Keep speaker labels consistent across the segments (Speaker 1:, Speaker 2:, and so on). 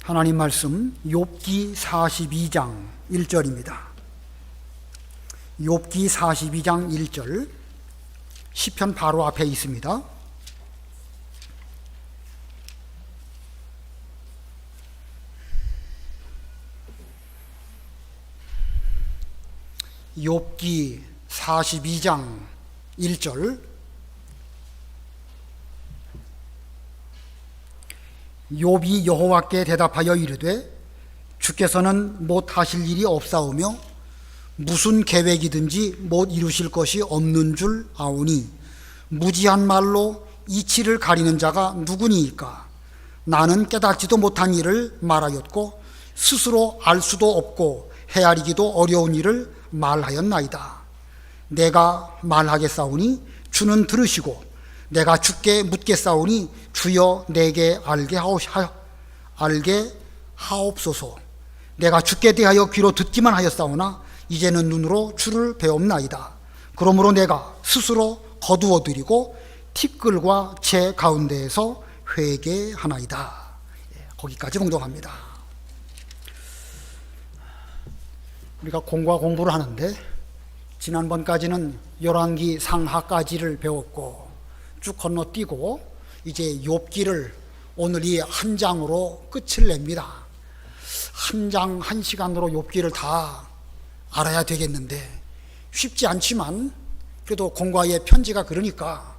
Speaker 1: 하나님 말씀 욥기 42장 1절입니다. 욥기 42장 1절, 시편 바로 앞에 있습니다. 욥기 42장 1절, 욥이 여호와께 대답하여 이르되 주께서는 못하실 일이 없사오며 무슨 계획이든지 못 이루실 것이 없는 줄 아오니 무지한 말로 이치를 가리는 자가 누구니이까? 나는 깨닫지도 못한 일을 말하였고 스스로 알 수도 없고 헤아리기도 어려운 일을 말하였나이다. 내가 말하겠사오니 주는 들으시고 내가 주께 묻겠사오니 주여 내게 알게 하옵소서. 내가 주께 대하여 귀로 듣기만 하였사오나 이제는 눈으로 주를 배옵나이다. 그러므로 내가 스스로 거두어드리고 티끌과 제 가운데에서 회개하나이다. 거기까지 봉독합니다. 우리가 공과 공부를 하는데 지난번까지는 열왕기 상하까지를 배웠고 쭉 건너뛰고 이제 욥기를 오늘 이 한 장으로 끝을 냅니다. 한 장 한 시간으로 욥기를 다 알아야 되겠는데 쉽지 않지만 그래도 공과의 편지가 그러니까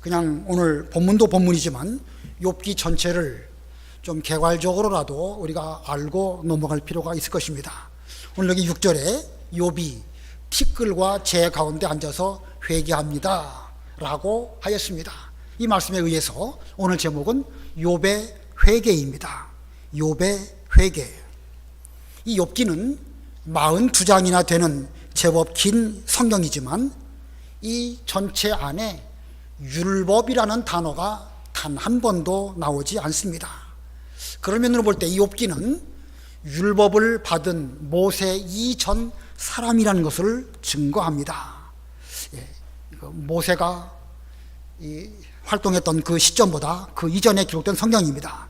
Speaker 1: 그냥 오늘 본문도 본문이지만 욥기 전체를 좀 개괄적으로라도 우리가 알고 넘어갈 필요가 있을 것입니다. 오늘 여기 6절에 욥이 티끌과 재 가운데 앉아서 회개합니다 라고 하였습니다. 이 말씀에 의해서 오늘 제목은 욥의 회개입니다. 욥의 회개. 이 욥기는 42장이나 되는 제법 긴 성경이지만 이 전체 안에 율법이라는 단어가 단 한 번도 나오지 않습니다. 그런 면으로 볼 때 이 욥기는 율법을 받은 모세 이전 사람이라는 것을 증거합니다. 모세가 활동했던 그 시점보다 그 이전에 기록된 성경입니다.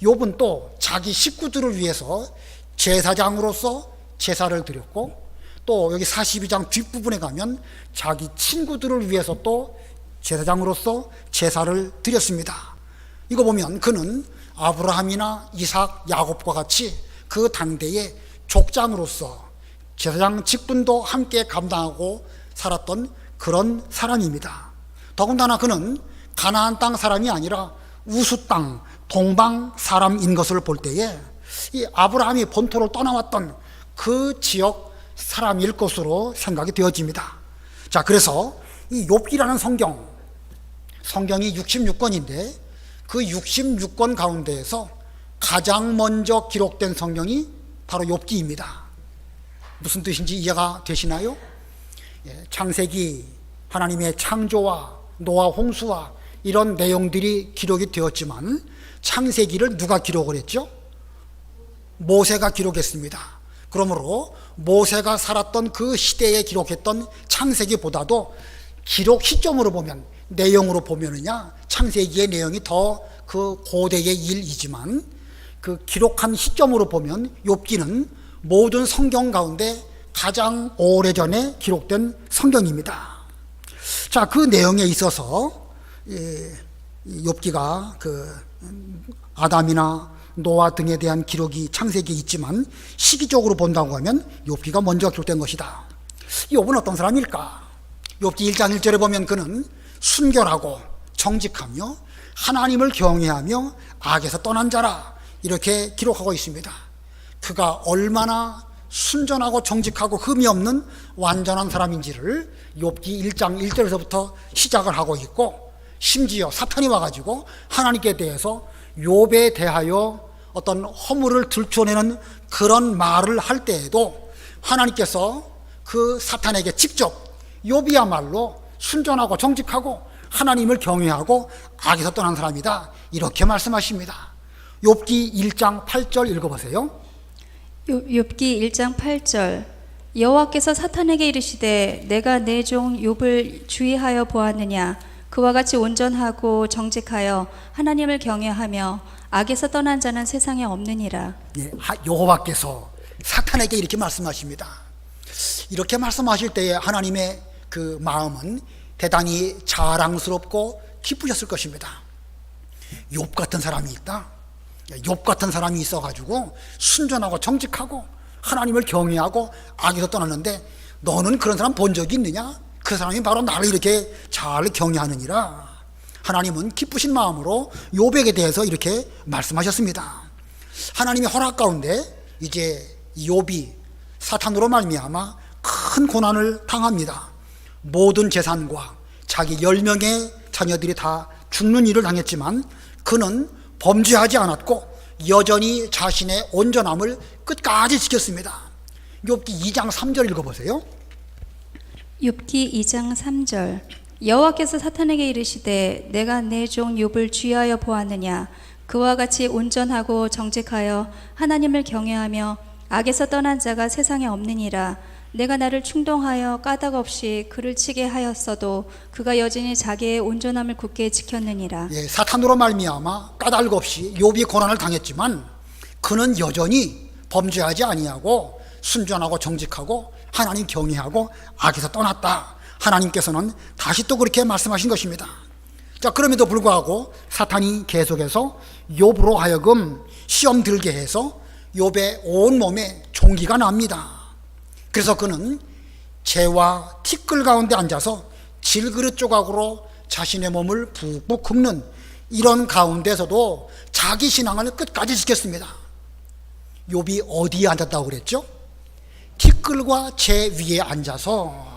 Speaker 1: 욥은 또 자기 식구들을 위해서 제사장으로서 제사를 드렸고 또 여기 42장 뒷부분에 가면 자기 친구들을 위해서 또 제사장으로서 제사를 드렸습니다. 이거 보면 그는 아브라함이나 이삭, 야곱과 같이 그 당대의 족장으로서 제사장 직분도 함께 감당하고 살았던 그런 사람입니다. 더군다나 그는 가나안 땅 사람이 아니라 우수 땅, 동방 사람인 것을 볼 때에 이 아브라함이 본토를 떠나왔던 그 지역 사람일 것으로 생각이 되어집니다. 자, 그래서 이 욥기라는 성경이 66권인데 그 66권 가운데에서 가장 먼저 기록된 성경이 바로 욥기입니다. 무슨 뜻인지 이해가 되시나요? 창세기, 하나님의 창조와 노아 홍수와 이런 내용들이 기록이 되었지만 창세기를 누가 기록을 했죠? 모세가 기록했습니다. 그러므로 모세가 살았던 그 시대에 기록했던 창세기보다도 기록 시점으로 보면, 내용으로 보면은야 창세기의 내용이 더 그 고대의 일이지만 그 기록한 시점으로 보면 욥기는 모든 성경 가운데 가장 오래전에 기록된 성경입니다. 자, 그 내용에 있어서 욥기가 그 아담이나 노아 등에 대한 기록이 창세기에 있지만 시기적으로 본다고 하면 욥기가 먼저 기록된 것이다. 욥은 어떤 사람일까? 욥기 1장 1절에 보면 그는 순결하고 정직하며 하나님을 경외하며 악에서 떠난 자라 이렇게 기록하고 있습니다. 그가 얼마나 순전하고 정직하고 흠이 없는 완전한 사람인지를 욥기 1장 1절에서부터 시작을 하고 있고 심지어 사탄이 와가지고 하나님께 대해서 욥에 대하여 어떤 허물을 들춰내는 그런 말을 할 때에도 하나님께서 그 사탄에게 직접 욥이야말로 순전하고 정직하고 하나님을 경외하고 악에서 떠난 사람이다 이렇게 말씀하십니다. 욥기 1장 8절 읽어보세요.
Speaker 2: 욥기 1장 8절 여호와께서 사탄에게 이르시되 내가 내 종 욥을 주의하여 보았느냐 그와 같이 온전하고 정직하여 하나님을 경외하며 악에서 떠난 자는 세상에 없느니라.
Speaker 1: 예, 여호와께서 사탄에게 이렇게 말씀하십니다. 이렇게 말씀하실 때에 하나님의 그 마음은 대단히 자랑스럽고 기쁘셨을 것입니다. 욥 같은 사람이 있다. 욥 같은 사람이 있어가지고 순전하고 정직하고 하나님을 경외하고 악에서 떠났는데 너는 그런 사람 본 적이 있느냐? 그 사람이 바로 나를 이렇게 잘 경외하느니라. 하나님은 기쁘신 마음으로 욥에게 대해서 이렇게 말씀하셨습니다. 하나님의 허락 가운데 이제 욥이 사탄으로 말미암아 큰 고난을 당합니다. 모든 재산과 자기 10명의 자녀들이 다 죽는 일을 당했지만 그는 범죄하지 않았고 여전히 자신의 온전함을 끝까지 지켰습니다. 욥기 2장 3절 읽어보세요.
Speaker 2: 욥기 2장 3절. 여호와께서 사탄에게 이르시되 내가 내 종 욥을 주의하여 보았느냐? 그와 같이 온전하고 정직하여 하나님을 경외하며 악에서 떠난 자가 세상에 없느니라. 내가 나를 충동하여 까닭 없이 그를 치게 하였어도 그가 여전히 자기의 온전함을 굳게 지켰느니라.
Speaker 1: 예, 사탄으로 말미암아 까닭 없이 욥이 고난을 당했지만 그는 여전히 범죄하지 아니하고 순전하고 정직하고 하나님 경외하고 악에서 떠났다. 하나님께서는 다시 또 그렇게 말씀하신 것입니다. 자, 그럼에도 불구하고 사탄이 계속해서 욥으로 하여금 시험 들게 해서 욥의 온몸에 종기가 납니다. 그래서 그는 재와 티끌 가운데 앉아서 질그릇 조각으로 자신의 몸을 푹푹 긁는 이런 가운데서도 자기 신앙을 끝까지 지켰습니다. 욥이 어디에 앉았다고 그랬죠? 티끌과 재 위에 앉아서,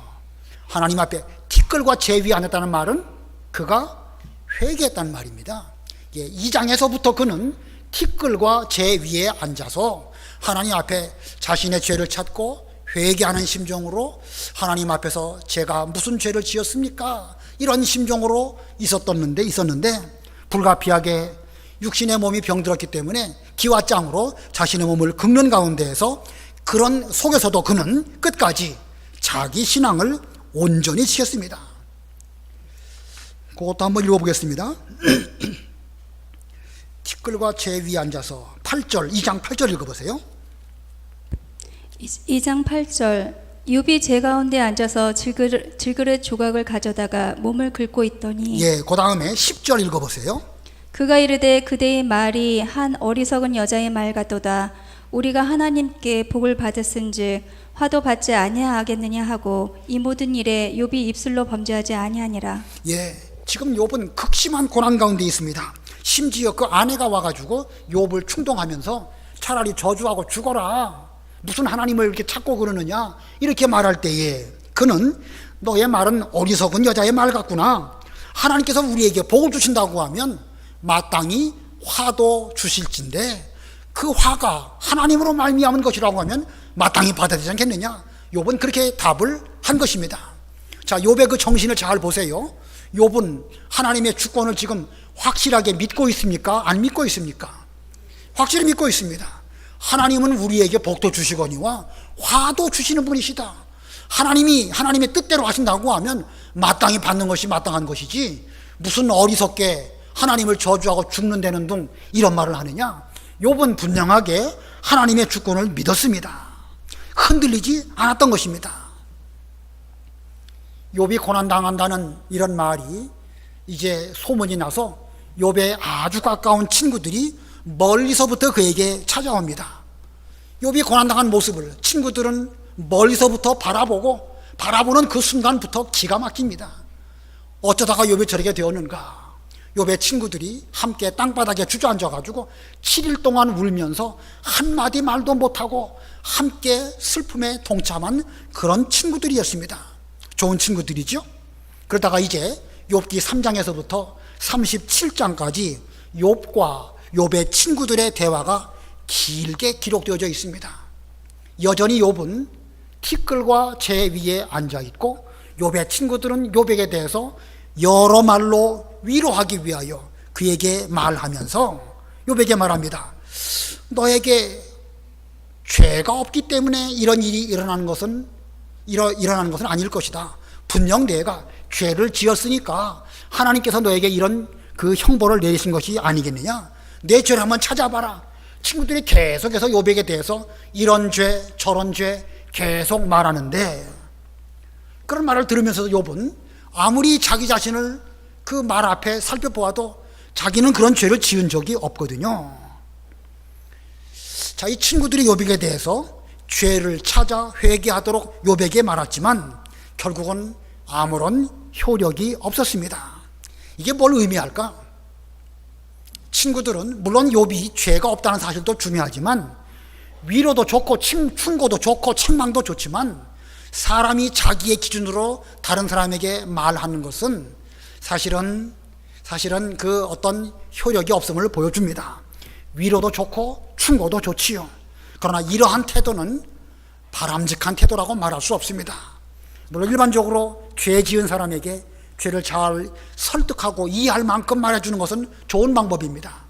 Speaker 1: 하나님 앞에 티끌과 재 위에 앉았다는 말은 그가 회개했다는 말입니다. 2장에서부터 그는 티끌과 재 위에 앉아서 하나님 앞에 자신의 죄를 찾고 회개하는 심정으로 하나님 앞에서 제가 무슨 죄를 지었습니까? 이런 심정으로 있었는데 불가피하게 육신의 몸이 병들었기 때문에 기와장으로 자신의 몸을 긁는 가운데에서 그런 속에서도 그는 끝까지 자기 신앙을 온전히 지켰습니다. 그것도 한번 읽어보겠습니다. 티끌과 재 위에 앉아서 2장 8절 읽어보세요.
Speaker 2: 2장 8절. 욥이 재 가운데 앉아서 질그릇 조각을 가져다가 몸을 긁고 있더니,
Speaker 1: 예, 그 다음에 10절 읽어보세요.
Speaker 2: 그가 이르되 그대의 말이 한 어리석은 여자의 말 같도다. 우리가 하나님께 복을 받았은즉 화도 받지 아니하겠느냐 하고 이 모든 일에 욥이 입술로 범죄하지 아니하니라.
Speaker 1: 예, 지금 욥은 극심한 고난 가운데 있습니다. 심지어 그 아내가 와가지고 욥을 충동하면서 차라리 저주하고 죽어라, 무슨 하나님을 이렇게 찾고 그러느냐, 이렇게 말할 때에 그는 너의 말은 어리석은 여자의 말 같구나. 하나님께서 우리에게 복을 주신다고 하면 마땅히 화도 주실진데 그 화가 하나님으로 말미암은 것이라고 하면 마땅히 받아야 되지 않겠느냐. 욥은 그렇게 답을 한 것입니다. 자, 욥의 그 정신을 잘 보세요. 욥은 하나님의 주권을 지금 확실하게 믿고 있습니까? 안 믿고 있습니까? 확실히 믿고 있습니다. 하나님은 우리에게 복도 주시거니와 화도 주시는 분이시다. 하나님이 하나님의 뜻대로 하신다고 하면 마땅히 받는 것이 마땅한 것이지 무슨 어리석게 하나님을 저주하고 죽는다는 등 이런 말을 하느냐. 욥은 분명하게 하나님의 주권을 믿었습니다. 흔들리지 않았던 것입니다. 욥이 고난당한다는 이런 말이 이제 소문이 나서 욥의 아주 가까운 친구들이 멀리서부터 그에게 찾아옵니다. 욥이 고난당한 모습을 친구들은 멀리서부터 바라보는 그 순간부터 기가 막힙니다. 어쩌다가 욥이 저렇게 되었는가. 욥의 친구들이 함께 땅바닥에 주저앉아가지고 7일 동안 울면서 한마디 말도 못하고 함께 슬픔에 동참한 그런 친구들이었습니다. 좋은 친구들이죠. 그러다가 이제 욥기 3장에서부터 37장까지 욥과 욥의 친구들의 대화가 길게 기록되어져 있습니다. 여전히 욥은 티끌과 재 위에 앉아있고 욥의 친구들은 욥에게 대해서 여러 말로 위로하기 위하여 그에게 말하면서 욥에게 말합니다. 너에게 죄가 없기 때문에 이런 일이 일어나는 것은 아닐 것이다. 분명 내가 죄를 지었으니까 하나님께서 너에게 이런 그 형벌을 내리신 것이 아니겠느냐. 내 죄를 한번 찾아봐라. 친구들이 계속해서 욥에게 대해서 이런 죄 저런 죄 계속 말하는데, 그런 말을 들으면서도 욥은 아무리 자기 자신을 그 말 앞에 살펴보아도 자기는 그런 죄를 지은 적이 없거든요. 자, 이 친구들이 욥에게 대해서 죄를 찾아 회개하도록 욥에게 말했지만 결국은 아무런 효력이 없었습니다. 이게 뭘 의미할까? 친구들은 물론 욥이 죄가 없다는 사실도 중요하지만 위로도 좋고 충고도 좋고 책망도 좋지만 사람이 자기의 기준으로 다른 사람에게 말하는 것은 사실은 그 어떤 효력이 없음을 보여줍니다. 위로도 좋고 충고도 좋지요. 그러나 이러한 태도는 바람직한 태도라고 말할 수 없습니다. 물론 일반적으로 죄 지은 사람에게 죄를 잘 설득하고 이해할 만큼 말해주는 것은 좋은 방법입니다.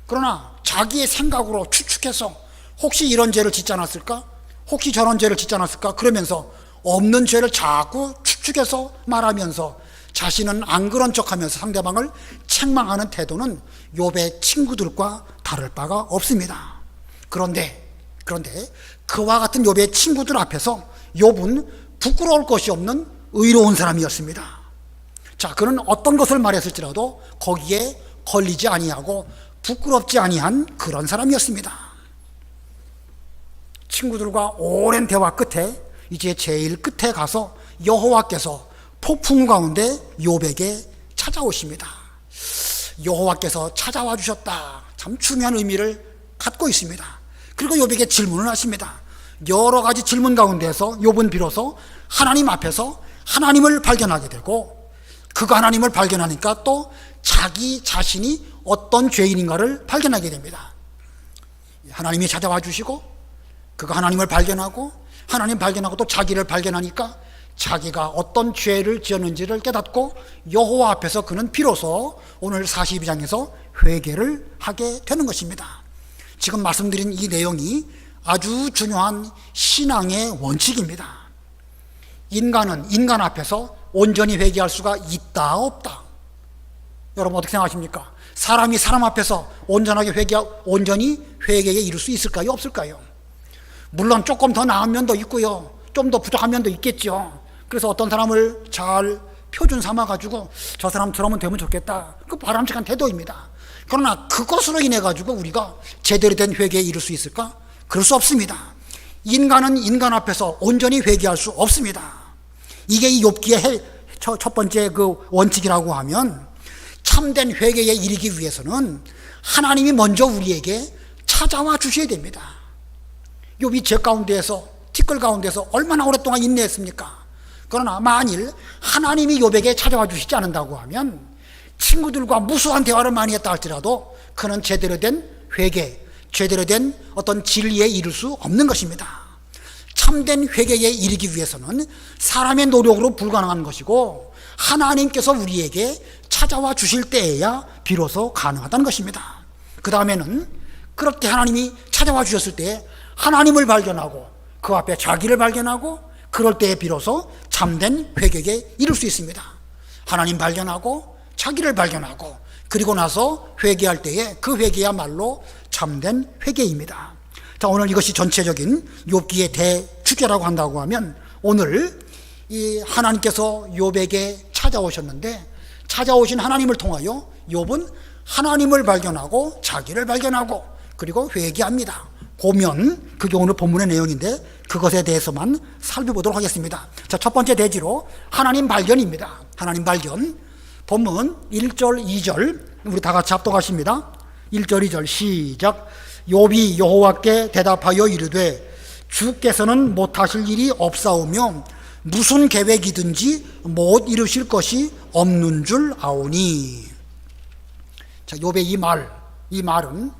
Speaker 1: 그러나 자기의 생각으로 추측해서 혹시 이런 죄를 짓지 않았을까? 혹시 저런 죄를 짓지 않았을까? 그러면서 없는 죄를 자꾸 추측해서 말하면서 자신은 안 그런 척하면서 상대방을 책망하는 태도는 욥의 친구들과 다를 바가 없습니다. 그런데 그와 같은 욥의 친구들 앞에서 욥은 부끄러울 것이 없는 의로운 사람이었습니다. 자, 그는 어떤 것을 말했을지라도 거기에 걸리지 아니하고 부끄럽지 아니한 그런 사람이었습니다. 친구들과 오랜 대화 끝에 이제 제일 끝에 가서 여호와께서 폭풍 가운데 욥에게 찾아오십니다. 여호와께서 찾아와 주셨다. 참 중요한 의미를 갖고 있습니다. 그리고 욥에게 질문을 하십니다. 여러 가지 질문 가운데서 욥은 비로소 하나님 앞에서 하나님을 발견하게 되고, 그가 하나님을 발견하니까 또 자기 자신이 어떤 죄인인가를 발견하게 됩니다. 하나님이 찾아와 주시고 그가 하나님을 발견하고 하나님 발견하고 또 자기를 발견하니까 자기가 어떤 죄를 지었는지를 깨닫고 여호와 앞에서 그는 비로소 오늘 42장에서 회개를 하게 되는 것입니다. 지금 말씀드린 이 내용이 아주 중요한 신앙의 원칙입니다. 인간은 인간 앞에서 온전히 회개할 수가 있다 없다? 여러분 어떻게 생각하십니까? 사람이 사람 앞에서 온전히 회개에 이를 수 있을까요? 없을까요? 물론 조금 더 나은 면도 있고요, 좀 더 부족한 면도 있겠죠. 그래서 어떤 사람을 잘 표준 삼아가지고 저 사람처럼은 되면 좋겠다, 그 바람직한 태도입니다. 그러나 그것으로 인해 가지고 우리가 제대로 된 회개에 이를 수 있을까? 그럴 수 없습니다. 인간은 인간 앞에서 온전히 회개할 수 없습니다. 이게 이 욥기의 첫 번째 그 원칙이라고 하면, 참된 회개에 이르기 위해서는 하나님이 먼저 우리에게 찾아와 주셔야 됩니다. 욥이 죄 가운데에서, 티끌 가운데서 얼마나 오랫동안 인내했습니까? 그러나 만일 하나님이 욥에게 찾아와 주시지 않는다고 하면 친구들과 무수한 대화를 많이 했다 할지라도 그는 제대로 된 회개, 제대로 된 어떤 진리에 이를 수 없는 것입니다. 참된 회개에 이르기 위해서는 사람의 노력으로 불가능한 것이고 하나님께서 우리에게 찾아와 주실 때에야 비로소 가능하다는 것입니다. 그 다음에는 그렇게 하나님이 찾아와 주셨을 때 하나님을 발견하고 그 앞에 자기를 발견하고 그럴 때에 비로소 참된 회개에 이를 수 있습니다. 하나님 발견하고 자기를 발견하고 그리고 나서 회개할 때에 그 회개야말로 참된 회개입니다. 자, 오늘 이것이 전체적인 욥기의 대주제라고 한다고 하면, 오늘 이 하나님께서 욥에게 찾아오셨는데 찾아오신 하나님을 통하여 욥은 하나님을 발견하고 자기를 발견하고 그리고 회개합니다. 보면 그게 오늘 본문의 내용인데 그것에 대해서만 살펴보도록 하겠습니다. 자, 첫 번째 대지로 하나님 발견입니다. 하나님 발견. 본문 1절 2절 우리 다 같이 합독하십니다. 1절 2절 시작. 욥이 여호와께 대답하여 이르되 주께서는 못하실 일이 없사오며 무슨 계획이든지 못 이루실 것이 없는 줄 아오니. 자, 욥의 이 말은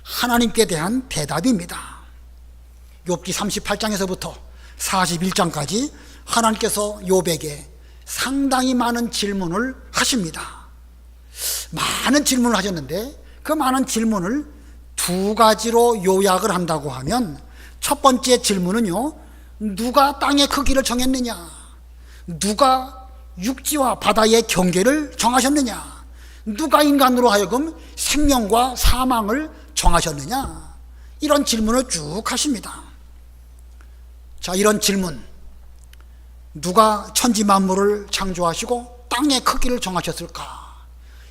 Speaker 1: 하나님께 대한 대답입니다. 욥기 38장에서부터 41장까지 하나님께서 욥에게 상당히 많은 질문을 하십니다. 많은 질문을 하셨는데 그 많은 질문을 두 가지로 요약을 한다고 하면, 첫 번째 질문은요, 누가 땅의 크기를 정했느냐? 누가 육지와 바다의 경계를 정하셨느냐? 누가 인간으로 하여금 생명과 사망을 정하셨느냐? 이런 질문을 쭉 하십니다. 자, 이런 질문. 누가 천지 만물을 창조하시고 땅의 크기를 정하셨을까?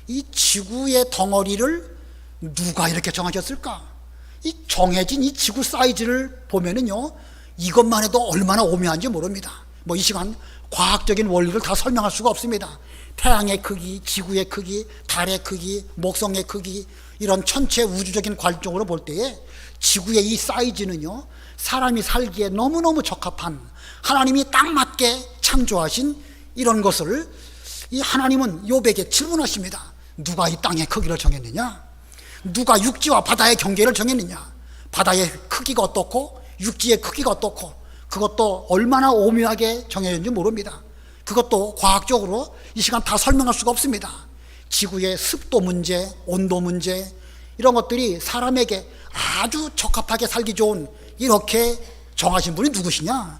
Speaker 1: 이 지구의 덩어리를 누가 이렇게 정하셨을까? 이 정해진 이 지구 사이즈를 보면은요, 이것만 해도 얼마나 오묘한지 모릅니다. 뭐 이 시간 과학적인 원리를 다 설명할 수가 없습니다. 태양의 크기, 지구의 크기, 달의 크기, 목성의 크기, 이런 전체 우주적인 관점으로 볼 때에 지구의 이 사이즈는요, 사람이 살기에 너무너무 적합한, 하나님이 딱 맞게 창조하신 이런 것을 이 하나님은 욥에게 질문하십니다. 누가 이 땅의 크기를 정했느냐? 누가 육지와 바다의 경계를 정했느냐? 바다의 크기가 어떻고 육지의 크기가 어떻고, 그것도 얼마나 오묘하게 정해졌는지 모릅니다. 그것도 과학적으로 이 시간 다 설명할 수가 없습니다. 지구의 습도 문제, 온도 문제, 이런 것들이 사람에게 아주 적합하게 살기 좋은, 이렇게 정하신 분이 누구시냐?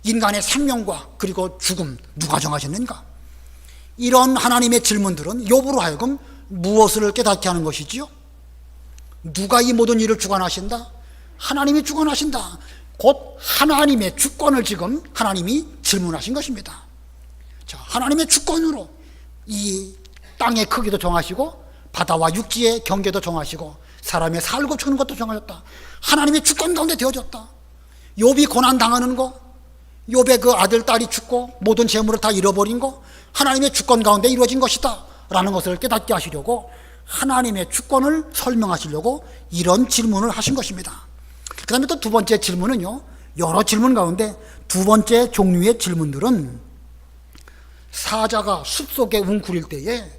Speaker 1: 인간의 생명과 그리고 죽음, 누가 정하셨는가? 이런 하나님의 질문들은 욥으로 하여금 무엇을 깨닫게 하는 것이지요? 누가 이 모든 일을 주관하신다? 하나님이 주관하신다. 곧 하나님의 주권을 지금 하나님이 질문하신 것입니다. 자, 하나님의 주권으로 이 땅의 크기도 정하시고 바다와 육지의 경계도 정하시고 사람의 살고 죽는 것도 정하셨다. 하나님의 주권 가운데 되어졌다. 욥이 고난 당하는 거, 욥의 그 아들 딸이 죽고 모든 재물을 다 잃어버린 거, 하나님의 주권 가운데 이루어진 것이다 라는 것을 깨닫게 하시려고, 하나님의 주권을 설명하시려고 이런 질문을 하신 것입니다. 그 다음에 또 두 번째 질문은요, 여러 질문 가운데 두 번째 종류의 질문들은 사자가 숲속에 웅크릴 때에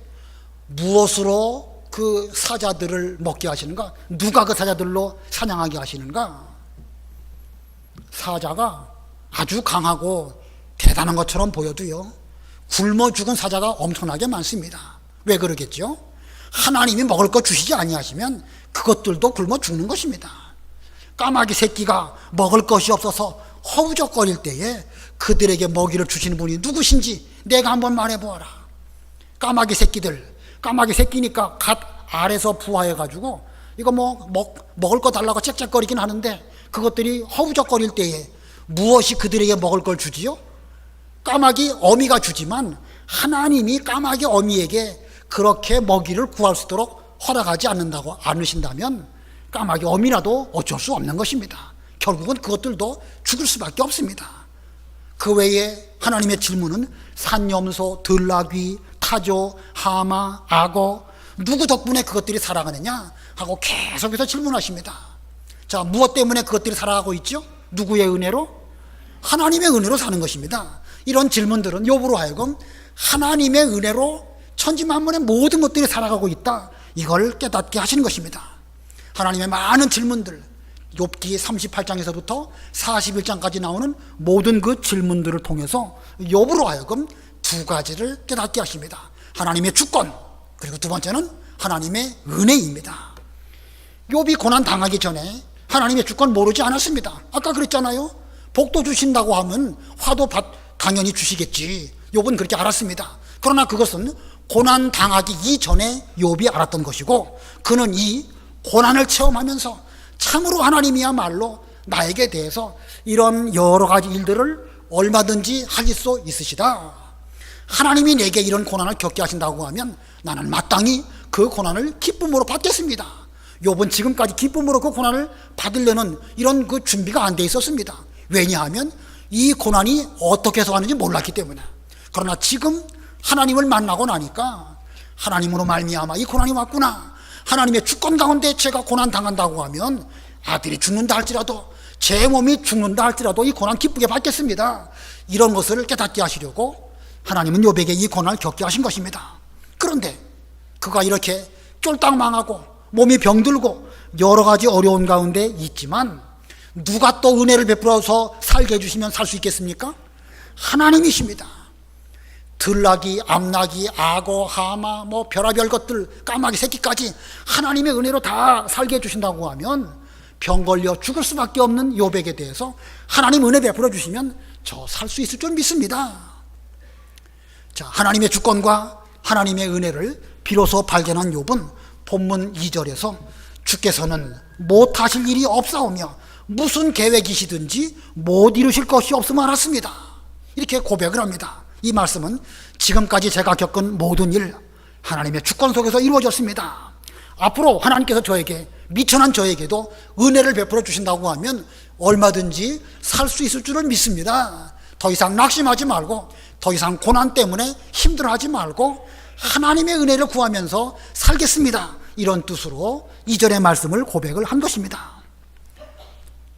Speaker 1: 무엇으로 그 사자들을 먹게 하시는가? 누가 그 사자들로 사냥하게 하시는가? 사자가 아주 강하고 대단한 것처럼 보여도요, 굶어 죽은 사자가 엄청나게 많습니다. 왜 그러겠죠? 하나님이 먹을 것 주시지 아니하시면 그것들도 굶어 죽는 것입니다. 까마귀 새끼가 먹을 것이 없어서 허우적거릴 때에 그들에게 먹이를 주시는 분이 누구신지 내가 한번 말해보아라. 까마귀 새끼들, 까마귀 새끼니까 갓 알에서 부화해가지고 이거 먹을 거 달라고 짹짹거리긴 하는데, 그것들이 허우적거릴 때에 무엇이 그들에게 먹을 걸 주지요? 까마귀 어미가 주지만 하나님이 까마귀 어미에게 그렇게 먹이를 구할 수 있도록 허락하지 않으신다면 까마귀 어미라도 어쩔 수 없는 것입니다. 결국은 그것들도 죽을 수밖에 없습니다. 그 외에 하나님의 질문은 산염소, 들나귀, 타조, 하마, 악어, 누구 덕분에 그것들이 살아가느냐 하고 계속해서 질문하십니다. 자, 무엇 때문에 그것들이 살아가고 있죠? 누구의 은혜로? 하나님의 은혜로 사는 것입니다. 이런 질문들은 욥으로 하여금 하나님의 은혜로 천지 만물의 모든 것들이 살아가고 있다, 이걸 깨닫게 하시는 것입니다. 하나님의 많은 질문들, 욥기 38장에서부터 41장까지 나오는 모든 그 질문들을 통해서 욥으로 하여금 두 가지를 깨닫게 하십니다. 하나님의 주권, 그리고 두 번째는 하나님의 은혜입니다. 욥이 고난 당하기 전에 하나님의 주권 모르지 않았습니다. 아까 그랬잖아요. 복도 주신다고 하면 화도 당연히 주시겠지. 욥은 그렇게 알았습니다. 그러나 그것은 고난 당하기 이전에 욥이 알았던 것이고, 그는 이 고난을 체험하면서 참으로 하나님이야말로 나에게 대해서 이런 여러 가지 일들을 얼마든지 하실 수 있으시다. 하나님이 내게 이런 고난을 겪게 하신다고 하면 나는 마땅히 그 고난을 기쁨으로 받겠습니다. 욥은 지금까지 기쁨으로 그 고난을 받으려는 이런 그 준비가 안 돼 있었습니다. 왜냐하면 이 고난이 어떻게 해서 왔는지 몰랐기 때문에. 그러나 지금 하나님을 만나고 나니까 하나님으로 말미암아 이 고난이 왔구나, 하나님의 주권 가운데 제가 고난 당한다고 하면 아들이 죽는다 할지라도, 제 몸이 죽는다 할지라도 이 고난 기쁘게 받겠습니다. 이런 것을 깨닫게 하시려고 하나님은 욥에게 이 고난을 겪게 하신 것입니다. 그런데 그가 이렇게 쫄딱 망하고 몸이 병들고 여러 가지 어려운 가운데 있지만 누가 또 은혜를 베풀어서 살게 해주시면 살 수 있겠습니까? 하나님이십니다. 들나귀, 암나귀, 악어, 하마, 별의별 것들, 까마귀 새끼까지 하나님의 은혜로 다 살게 해주신다고 하면 병 걸려 죽을 수밖에 없는 욥에게 대해서 하나님 은혜 베풀어 주시면 저 살 수 있을 줄 믿습니다. 자, 하나님의 주권과 하나님의 은혜를 비로소 발견한 욥은 본문 2절에서 주께서는 못하실 일이 없사오며 무슨 계획이시든지 못 이루실 것이 없음을 알았습니다. 이렇게 고백을 합니다. 이 말씀은 지금까지 제가 겪은 모든 일, 하나님의 주권 속에서 이루어졌습니다. 앞으로 하나님께서 저에게, 미천한 저에게도 은혜를 베풀어 주신다고 하면 얼마든지 살 수 있을 줄을 믿습니다. 더 이상 낙심하지 말고, 더 이상 고난 때문에 힘들어하지 말고 하나님의 은혜를 구하면서 살겠습니다. 이런 뜻으로 이전의 말씀을 고백을 한 것입니다.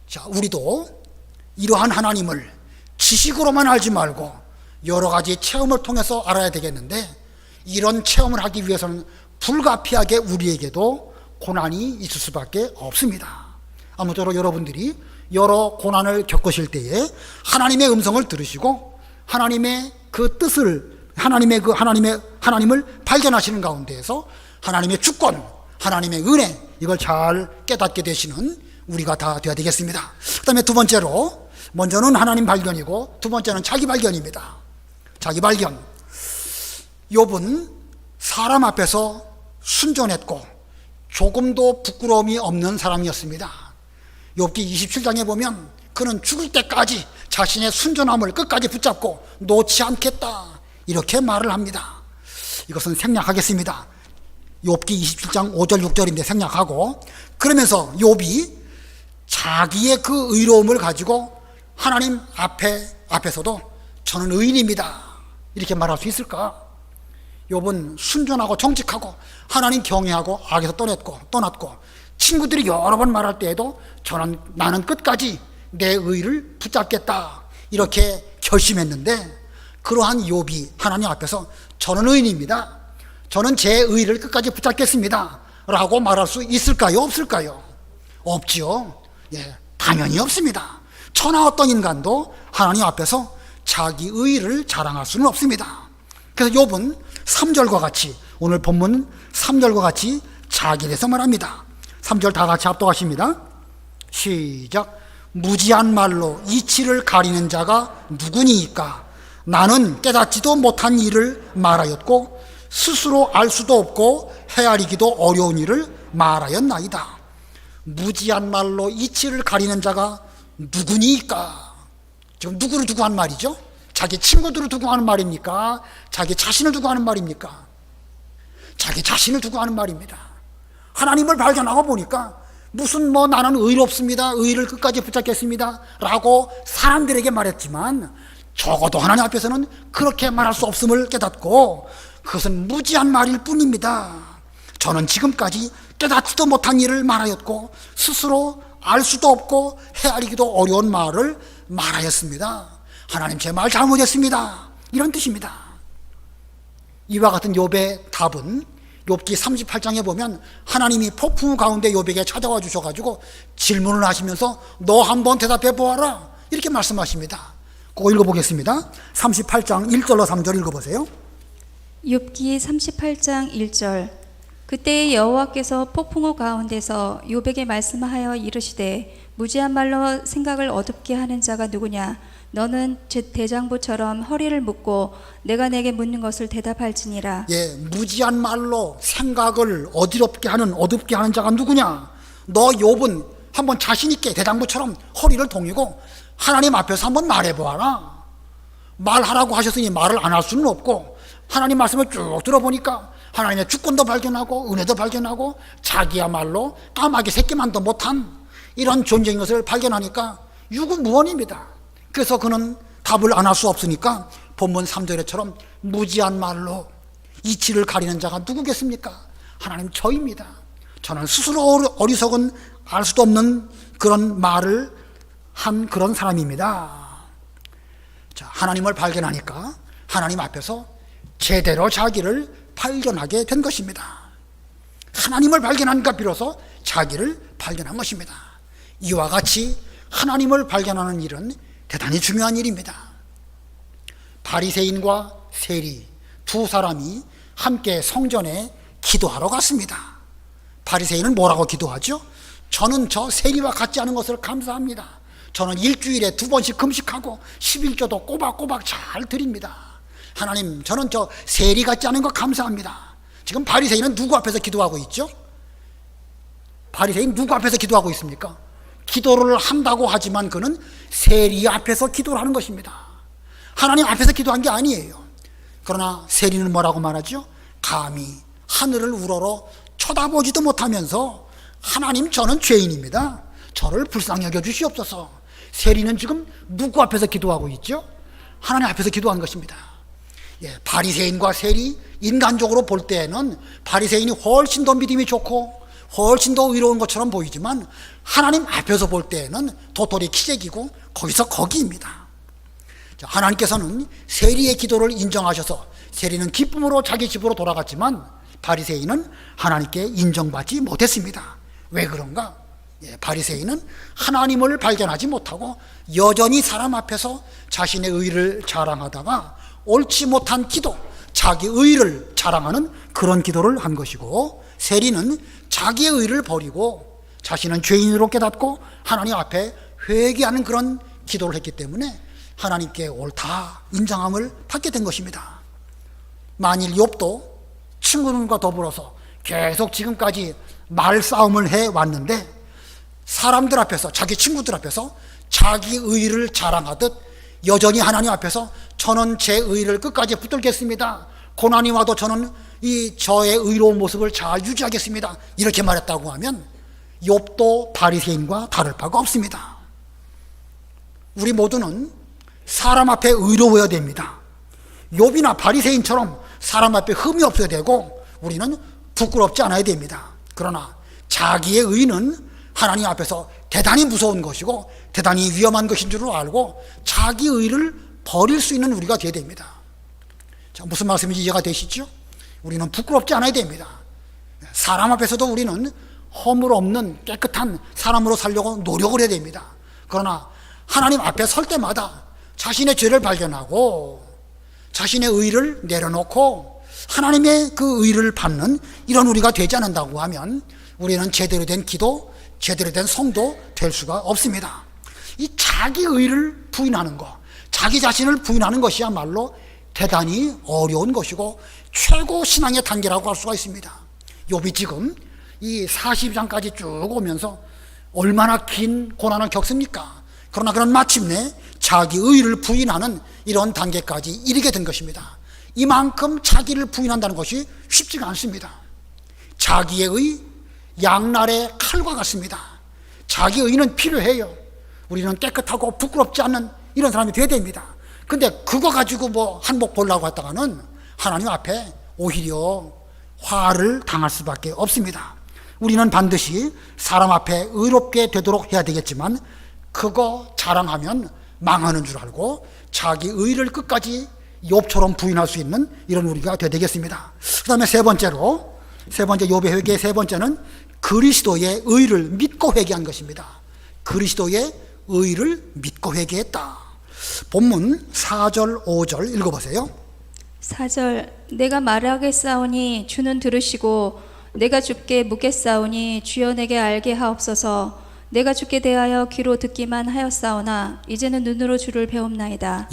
Speaker 1: 자, 우리도 이러한 하나님을 지식으로만 알지 말고 여러 가지 체험을 통해서 알아야 되겠는데, 이런 체험을 하기 위해서는 불가피하게 우리에게도 고난이 있을 수밖에 없습니다. 아무쪼록 여러분들이 여러 고난을 겪으실 때에 하나님의 음성을 들으시고 하나님의 그 뜻을, 하나님을 발견하시는 가운데에서 하나님의 주권, 하나님의 은혜, 이걸 잘 깨닫게 되시는 우리가 다 되어야 되겠습니다. 그 다음에 두 번째로, 먼저는 하나님 발견이고 두 번째는 자기 발견입니다. 자기 발견. 욥은 사람 앞에서 순전했고 조금도 부끄러움이 없는 사람이었습니다. 욥기 27장에 보면 그는 죽을 때까지 자신의 순전함을 끝까지 붙잡고 놓지 않겠다, 이렇게 말을 합니다. 이것은 생략하겠습니다. 욥기 27장 5절 6절인데 생략하고, 그러면서 욥이 자기의 그 의로움을 가지고 하나님 앞에서도 저는 의인입니다, 이렇게 말할 수 있을까? 욥은 순전하고 정직하고 하나님 경외하고 악에서 떠났고 친구들이 여러 번 말할 때에도 나는 끝까지 내 의를 붙잡겠다, 이렇게 결심했는데, 그러한 욥이 하나님 앞에서 저는 의인입니다, 저는 제 의를 끝까지 붙잡겠습니다 라고 말할 수 있을까요? 없을까요? 없지요. 예, 당연히 없습니다. 천하 어떤 인간도 하나님 앞에서 자기 의를 자랑할 수는 없습니다. 그래서 욥은 3절과 같이, 오늘 본문 3절과 같이 자기에 대해서 말합니다. 3절 다 같이 합독하십니다. 시작. 무지한 말로 이치를 가리는 자가 누구니이까? 나는 깨닫지도 못한 일을 말하였고 스스로 알 수도 없고 헤아리기도 어려운 일을 말하였나이다. 무지한 말로 이치를 가리는 자가 누구니이까? 지금 누구를 두고 한 말이죠? 자기 친구들을 두고 하는 말입니까? 자기 자신을 두고 하는 말입니까? 자기 자신을 두고 하는 말입니다. 하나님을 발견하고 보니까 무슨 나는 의롭습니다, 의를 끝까지 붙잡겠습니다 라고 사람들에게 말했지만, 적어도 하나님 앞에서는 그렇게 말할 수 없음을 깨닫고, 그것은 무지한 말일 뿐입니다. 저는 지금까지 깨닫지도 못한 일을 말하였고 스스로 알 수도 없고 헤아리기도 어려운 말을 말하였습니다. 하나님, 제 말 잘못했습니다, 이런 뜻입니다. 이와 같은 욥의 답은 욥기 38장에 보면 하나님이 폭풍 가운데 욥에게 찾아와 주셔가지고 질문을 하시면서 너 한번 대답해 보아라, 이렇게 말씀하십니다. 그거 읽어보겠습니다. 38장 1절로 3절 읽어보세요.
Speaker 2: 욥기 38장 1절. 그때에 여호와께서 폭풍우 가운데서 욥에게 말씀하여 이르시되 무지한 말로 생각을 어둡게 하는 자가 누구냐? 너는 대장부처럼 허리를 묶고 내가 내게 묻는 것을 대답할지니라.
Speaker 1: 예, 무지한 말로 생각을 어둡게 하는 자가 누구냐? 너 욥은 한번 자신 있게 대장부처럼 허리를 동이고 하나님 앞에서 한번 말해보아라. 말하라고 하셨으니 말을 안 할 수는 없고, 하나님 말씀을 쭉 들어보니까 하나님의 주권도 발견하고 은혜도 발견하고 자기야말로 까마귀 새끼만도 못한 이런 존재인 것을 발견하니까 유구무원입니다. 그래서 그는 답을 안 할 수 없으니까 본문 3절에처럼 무지한 말로 이치를 가리는 자가 누구겠습니까? 하나님, 저입니다. 저는 스스로 어리석은 알 수도 없는 그런 말을 한 그런 사람입니다. 자, 하나님을 발견하니까 하나님 앞에서 제대로 자기를 발견하게 된 것입니다. 하나님을 발견하니까 비로소 자기를 발견한 것입니다. 이와 같이 하나님을 발견하는 일은 대단히 중요한 일입니다. 바리새인과 세리 두 사람이 함께 성전에 기도하러 갔습니다. 바리새인은 뭐라고 기도하죠? 저는 저 세리와 같지 않은 것을 감사합니다. 저는 일주일에 2번씩 금식하고 11조도 꼬박꼬박 잘 드립니다. 하나님, 저는 저 세리 같지 않은 거 감사합니다. 지금 바리새인은 누구 앞에서 기도하고 있죠? 바리새인 누구 앞에서 기도하고 있습니까? 기도를 한다고 하지만 그는 세리 앞에서 기도를 하는 것입니다. 하나님 앞에서 기도한 게 아니에요. 그러나 세리는 뭐라고 말하죠? 감히 하늘을 우러러 쳐다보지도 못하면서 하나님, 저는 죄인입니다. 저를 불쌍히 여겨 주시옵소서. 세리는 지금 누구 앞에서 기도하고 있죠? 하나님 앞에서 기도한 것입니다. 바리새인과 세리, 인간적으로 볼 때에는 바리새인이 훨씬 더 믿음이 좋고 훨씬 더 의로운 것처럼 보이지만 하나님 앞에서 볼 때에는 도토리 키재기고 거기서 거기입니다. 하나님께서는 세리의 기도를 인정하셔서 세리는 기쁨으로 자기 집으로 돌아갔지만 바리새인은 하나님께 인정받지 못했습니다. 왜 그런가? 바리새인은 하나님을 발견하지 못하고 여전히 사람 앞에서 자신의 의를 자랑하다가 옳지 못한 기도, 자기 의를 자랑하는 그런 기도를 한 것이고, 세리는 자기의 의를 버리고 자신은 죄인으로 깨닫고 하나님 앞에 회개하는 그런 기도를 했기 때문에 하나님께 옳다 인정함을 받게 된 것입니다. 만일 욥도 친구들과 더불어서 계속 지금까지 말싸움을 해왔는데 사람들 앞에서, 자기 친구들 앞에서 자기 의를 자랑하듯 여전히 하나님 앞에서 저는 제 의를 끝까지 붙들겠습니다, 고난이 와도 저는 저의 의로운 모습을 잘 유지하겠습니다, 이렇게 말했다고 하면 욥도 바리새인과 다를 바가 없습니다. 우리 모두는 사람 앞에 의로워야 됩니다. 욥이나 바리새인처럼 사람 앞에 흠이 없어야 되고 우리는 부끄럽지 않아야 됩니다. 그러나 자기의 의는 하나님 앞에서 대단히 무서운 것이고 대단히 위험한 것인 줄 알고 자기 의를 버릴 수 있는 우리가 되어야 됩니다. 자, 무슨 말씀인지 이해가 되시죠? 우리는 부끄럽지 않아야 됩니다. 사람 앞에서도 우리는 허물 없는 깨끗한 사람으로 살려고 노력을 해야 됩니다. 그러나 하나님 앞에 설 때마다 자신의 죄를 발견하고 자신의 의를 내려놓고 하나님의 그 의를 받는 이런 우리가 되지 않는다고 하면 우리는 제대로 된 기도, 제대로 된 성도 될 수가 없습니다. 이 자기 의를 부인하는 것, 자기 자신을 부인하는 것이야말로 대단히 어려운 것이고 최고 신앙의 단계라고 할 수가 있습니다. 욥이 지금 이 42장까지 쭉 오면서 얼마나 긴 고난을 겪습니까? 그러나 그런 마침내 자기 의를 부인하는 이런 단계까지 이르게 된 것입니다. 이만큼 자기를 부인한다는 것이 쉽지가 않습니다. 자기의 의, 양날의 칼과 같습니다. 자기 의는 필요해요. 우리는 깨끗하고 부끄럽지 않는 이런 사람이 되어야 됩니다. 근데 그거 가지고 뭐 한복 보려고 했다가는 하나님 앞에 오히려 화를 당할 수밖에 없습니다. 우리는 반드시 사람 앞에 의롭게 되도록 해야 되겠지만 그거 자랑하면 망하는 줄 알고 자기 의를 끝까지 욥처럼 부인할 수 있는 이런 우리가 되어야 되겠습니다. 그 다음에 세 번째 욥의 회개의 세 번째는 그리스도의 의를 믿고 회개한 것입니다. 그리스도의 의를 믿고 회개했다. 본문 4절 5절 읽어보세요.
Speaker 2: 4절 내가 말하겠사오니 주는 들으시고 내가 주께 묻겠사오니 주여 내게 알게 하옵소서. 내가 주께 대하여 귀로 듣기만 하였사오나 이제는 눈으로 주를 배움나이다.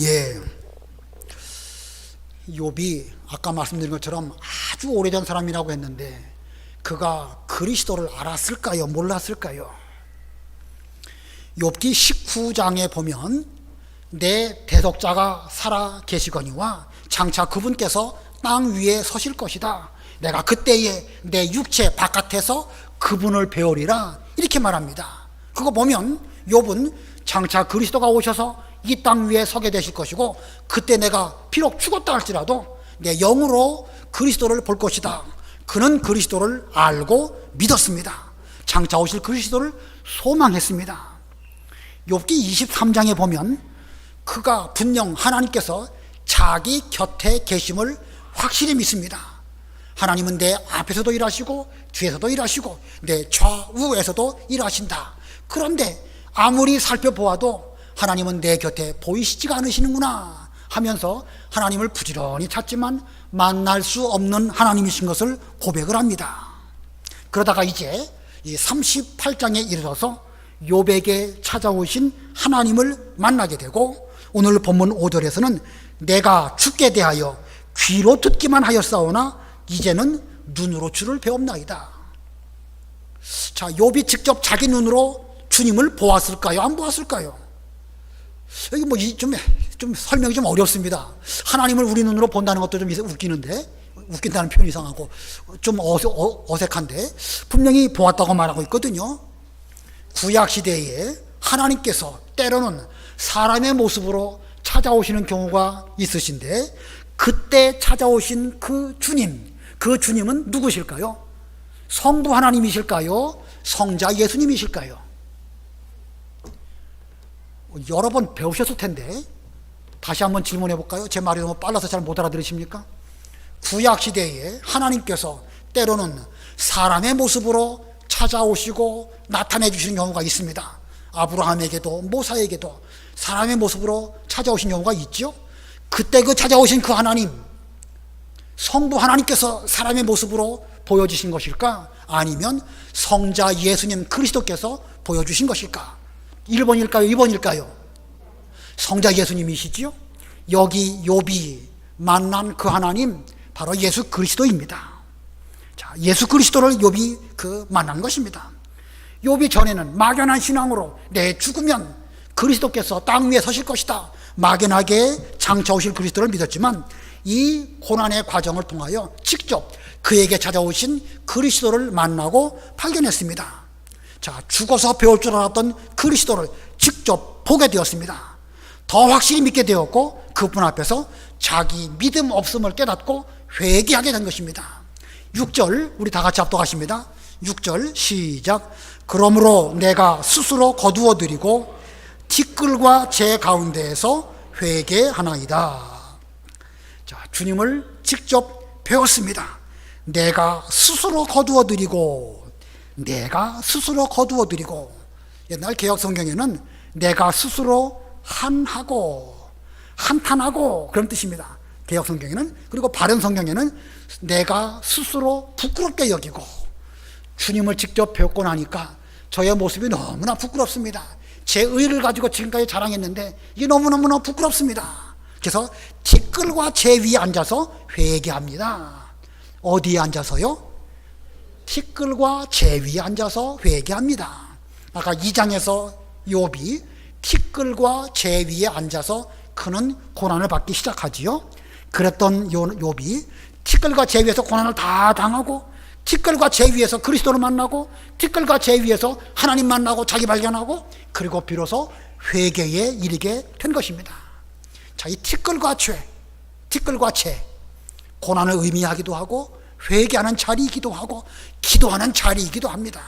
Speaker 1: 욥이 아까 말씀드린 것처럼 아주 오래된 사람이라고 했는데 그가 그리스도를 알았을까요? 몰랐을까요? 욥기 19장에 보면 내 대속자가 살아 계시거니와 장차 그분께서 땅 위에 서실 것이다. 내가 그때에 내 육체 바깥에서 그분을 배우리라 이렇게 말합니다. 그거 보면 욥은 장차 그리스도가 오셔서 이 땅 위에 서게 되실 것이고 그때 내가 비록 죽었다 할지라도 내 영으로 그리스도를 볼 것이다. 그는 그리스도를 알고 믿었습니다. 장차 오실 그리스도를 소망했습니다. 욥기 23장에 보면 그가 분명 하나님께서 자기 곁에 계심을 확실히 믿습니다. 하나님은 내 앞에서도 일하시고 뒤에서도 일하시고 내 좌우에서도 일하신다. 그런데 아무리 살펴보아도 하나님은 내 곁에 보이시지가 않으시는구나 하면서 하나님을 부지런히 찾지만 만날 수 없는 하나님이신 것을 고백을 합니다. 그러다가 이제 이 38장에 이르러서 욥에게 찾아오신 하나님을 만나게 되고 오늘 본문 5절에서는 내가 주께 대하여 귀로 듣기만 하였사오나 이제는 눈으로 주를 배웠나이다. 자, 욥이 직접 자기 눈으로 주님을 보았을까요? 안 보았을까요? 여기 뭐 좀 설명이 좀 어렵습니다. 하나님을 우리 눈으로 본다는 것도 좀 웃긴다는 표현이 이상하고 좀 어색한데 분명히 보았다고 말하고 있거든요. 구약 시대에 하나님께서 때로는 사람의 모습으로 찾아오시는 경우가 있으신데 그때 찾아오신 그 주님은 누구실까요? 성부 하나님이실까요? 성자 예수님이실까요? 여러 번 배우셨을 텐데 다시 한번 질문해 볼까요? 제 말이 너무 빨라서 잘 못 알아들으십니까? 구약 시대에 하나님께서 때로는 사람의 모습으로 찾아오시고 나타내 주시는 경우가 있습니다. 아브라함에게도 모사에게도 사람의 모습으로 찾아오신 경우가 있죠. 그때 그 찾아오신 그 하나님, 성부 하나님께서 사람의 모습으로 보여주신 것일까? 아니면 성자 예수님 그리스도께서 보여주신 것일까? 1번일까요? 2번일까요? 성자 예수님이시지요. 여기 욥이 만난 그 하나님 바로 예수 그리스도입니다. 자, 예수 그리스도를 욥이 만난 것입니다. 욥이 전에는 막연한 신앙으로 내 죽으면 그리스도께서 땅 위에 서실 것이다 막연하게 장차 오실 그리스도를 믿었지만 이 고난의 과정을 통하여 직접 그에게 찾아오신 그리스도를 만나고 발견했습니다. 자, 죽어서 배울 줄 알았던 그리스도를 직접 보게 되었습니다. 더 확실히 믿게 되었고 그분 앞에서 자기 믿음 없음을 깨닫고 회개하게 된 것입니다. 6절 우리 다 같이 합독하십니다. 6절 시작. 그러므로 내가 스스로 거두어 드리고 티끌과 제 가운데에서 회개하나이다. 자, 주님을 직접 배웠습니다. 내가 스스로 거두어 드리고 옛날 개역 성경에는 내가 스스로 한탄하고 그런 뜻입니다. 개역 성경에는. 그리고 바른 성경에는 내가 스스로 부끄럽게 여기고. 주님을 직접 배웠고 나니까 저의 모습이 너무나 부끄럽습니다. 제 의를 가지고 지금까지 자랑했는데 이게 너무너무나 부끄럽습니다. 그래서 티끌과 제 위에 앉아서 회개합니다. 어디에 앉아서요? 티끌과 제 위에 앉아서 회개합니다. 아까 2장에서 욥이 티끌과 제 위에 앉아서 그는 고난을 받기 시작하지요. 그랬던 욥이 티끌과 제 위에서 고난을 다 당하고 티끌과 제 위에서 그리스도를 만나고 티끌과 제 위에서 하나님 만나고 자기 발견하고 그리고 비로소 회개에 이르게 된 것입니다. 자, 이 티끌과 채 고난을 의미하기도 하고 회개하는 자리이기도 하고 기도하는 자리이기도 합니다.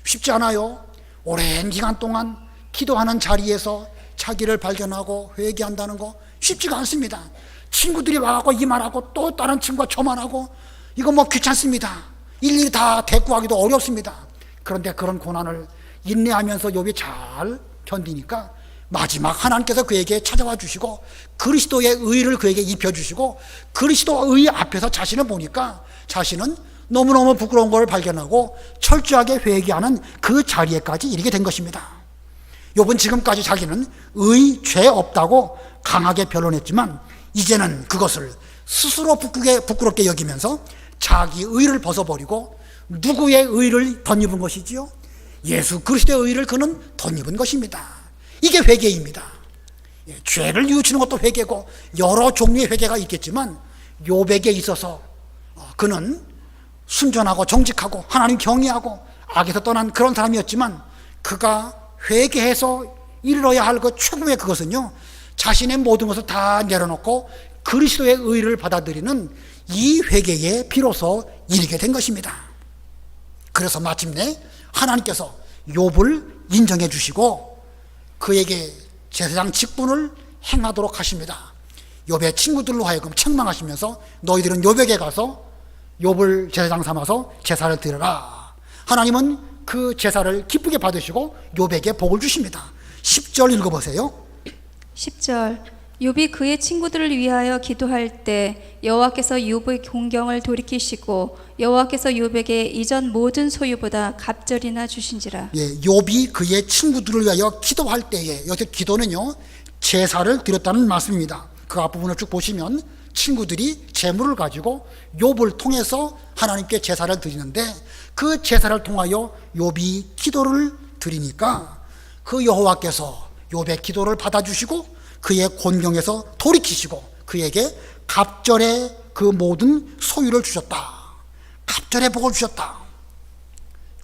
Speaker 1: 쉽지 않아요. 오랜 기간 동안 기도하는 자리에서 자기를 발견하고 회개한다는 거 쉽지가 않습니다. 친구들이 와갖고 이 말하고 또 다른 친구가 저 말하고 이거 뭐 귀찮습니다. 일일이 다 대꾸하기도 어렵습니다. 그런데 그런 고난을 인내하면서 욥이 잘 견디니까 마지막 하나님께서 그에게 찾아와 주시고 그리스도의 의를 그에게 입혀주시고 그리스도의 앞에서 자신을 보니까 자신은 너무너무 부끄러운 걸 발견하고 철저하게 회개하는 그 자리에까지 이르게 된 것입니다. 욥은 지금까지 자기는 죄 없다고 강하게 변론했지만 이제는 그것을 스스로 부끄럽게 여기면서 자기 의를 벗어버리고 누구의 의를 덧입은 것이지요? 예수 그리스도의 의를 그는 덧입은 것입니다. 이게 회개입니다. 죄를 뉘우치는 것도 회개고 여러 종류의 회개가 있겠지만 욥에게 있어서 그는 순전하고 정직하고 하나님 경외하고 악에서 떠난 그런 사람이었지만 그가 회개해서 이르러야 할 그 최고의 그것은요, 자신의 모든 것을 다 내려놓고 그리스도의 의를 받아들이는 이 회개에 비로소 이르게 된 것입니다. 그래서 마침내 하나님께서 욥을 인정해 주시고 그에게 제사장 직분을 행하도록 하십니다. 욥의 친구들로 하여금 책망하시면서 너희들은 욥에게 가서 욥을 제사장 삼아서 제사를 드려라. 하나님은 그 제사를 기쁘게 받으시고 욥에게 복을 주십니다. 10절 읽어보세요.
Speaker 2: 10절 욥이 그의 친구들을 위하여 기도할 때 여호와께서 욥의 공경을 돌이키시고 여호와께서 욥에게 이전 모든 소유보다 갑절이나 주신지라.
Speaker 1: 욥이 그의 친구들을 위하여 기도할 때에, 여기서 기도는요 제사를 드렸다는 말씀입니다. 그 앞부분을 쭉 보시면 친구들이 재물을 가지고 욥을 통해서 하나님께 제사를 드리는데 그 제사를 통하여 욥이 기도를 드리니까 그 여호와께서 욥의 기도를 받아주시고 그의 곤경에서 돌이키시고 그에게 갑절의 그 모든 소유를 주셨다. 갑절의 복을 주셨다.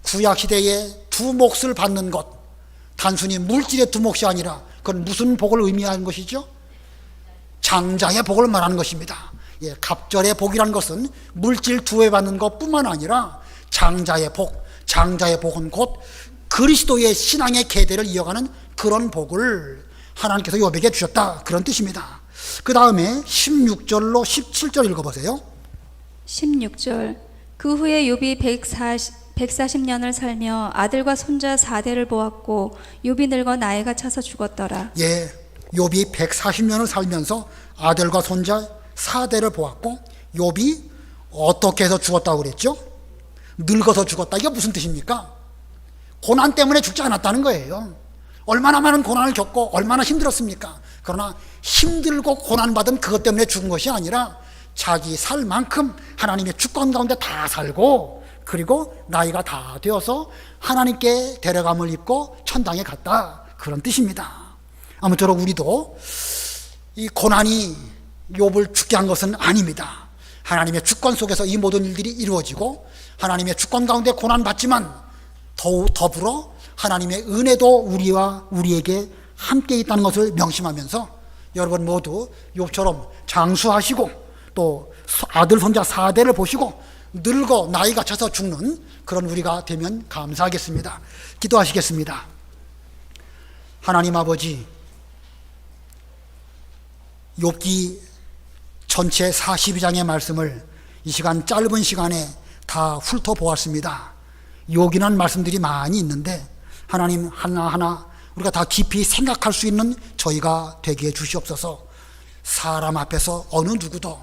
Speaker 1: 구약시대에 두 몫을 받는 것, 단순히 물질의 두 몫이 아니라 그건 무슨 복을 의미하는 것이죠? 장자의 복을 말하는 것입니다. 예, 갑절의 복이라는 것은 물질 두 배 받는 것뿐만 아니라 장자의 복, 장자의 복은 곧 그리스도의 신앙의 계대를 이어가는 그런 복을 하나님께서 욥에게 주셨다, 그런 뜻입니다. 그 다음에 16절로 17절 읽어보세요.
Speaker 2: 16절. 그 후에 욥이 140년을 살며 아들과 손자 4대를 보았고 욥이 늙어 나이가 차서 죽었더라.
Speaker 1: 예, 욥이 140년을 살면서 아들과 손자 4대를 보았고 욥이 어떻게 해서 죽었다고 그랬죠? 늙어서 죽었다. 이게 무슨 뜻입니까? 고난 때문에 죽지 않았다는 거예요. 얼마나 많은 고난을 겪고 얼마나 힘들었습니까? 그러나 힘들고 고난받은 그것 때문에 죽은 것이 아니라 자기 살 만큼 하나님의 주권 가운데 다 살고 그리고 나이가 다 되어서 하나님께 데려감을 입고 천당에 갔다, 그런 뜻입니다. 아무쪼록 우리도 이 고난이 욥을 죽게 한 것은 아닙니다. 하나님의 주권 속에서 이 모든 일들이 이루어지고 하나님의 주권 가운데 고난받지만 더불어 하나님의 은혜도 우리에게 함께 있다는 것을 명심하면서 여러분 모두 욥처럼 장수하시고 또 아들 손자 4대를 보시고 늙어 나이가 차서 죽는 그런 우리가 되면 감사하겠습니다. 기도하시겠습니다. 하나님 아버지, 욥기 전체 42장의 말씀을 이 시간 짧은 시간에 다 훑어보았습니다. 요긴한 말씀들이 많이 있는데 하나님 하나하나 우리가 다 깊이 생각할 수 있는 저희가 되게 해 주시옵소서. 사람 앞에서 어느 누구도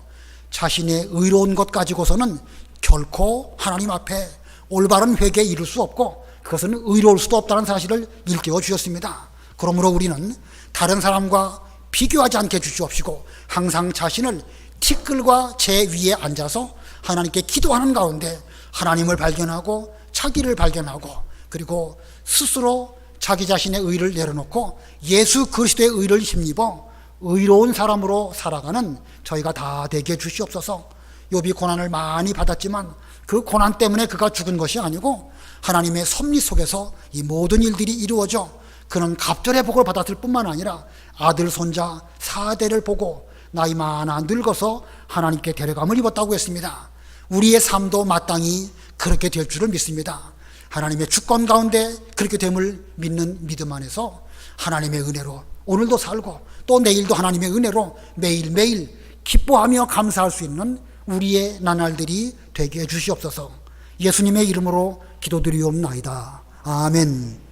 Speaker 1: 자신의 의로운 것 가지고서는 결코 하나님 앞에 올바른 회개에 이를 수 없고 그것은 의로울 수도 없다는 사실을 일깨워 주셨습니다. 그러므로 우리는 다른 사람과 비교하지 않게 주시옵시고 항상 자신을 티끌과 재 위에 앉아서 하나님께 기도하는 가운데 하나님을 발견하고 자기를 발견하고 그리고 스스로 자기 자신의 의를 내려놓고 예수 그리스도의 의를 힘입어 의로운 사람으로 살아가는 저희가 다 되게 주시옵소서. 욥이 고난을 많이 받았지만 그 고난 때문에 그가 죽은 것이 아니고 하나님의 섭리 속에서 이 모든 일들이 이루어져 그는 갑절의 복을 받았을 뿐만 아니라 아들 손자 4대를 보고 나이 많아 늙어서 하나님께 데려감을 입었다고 했습니다. 우리의 삶도 마땅히 그렇게 될 줄을 믿습니다. 하나님의 주권 가운데 그렇게 됨을 믿는 믿음 안에서 하나님의 은혜로 오늘도 살고 또 내일도 하나님의 은혜로 매일매일 기뻐하며 감사할 수 있는 우리의 나날들이 되게 해 주시옵소서. 예수님의 이름으로 기도드리옵나이다. 아멘.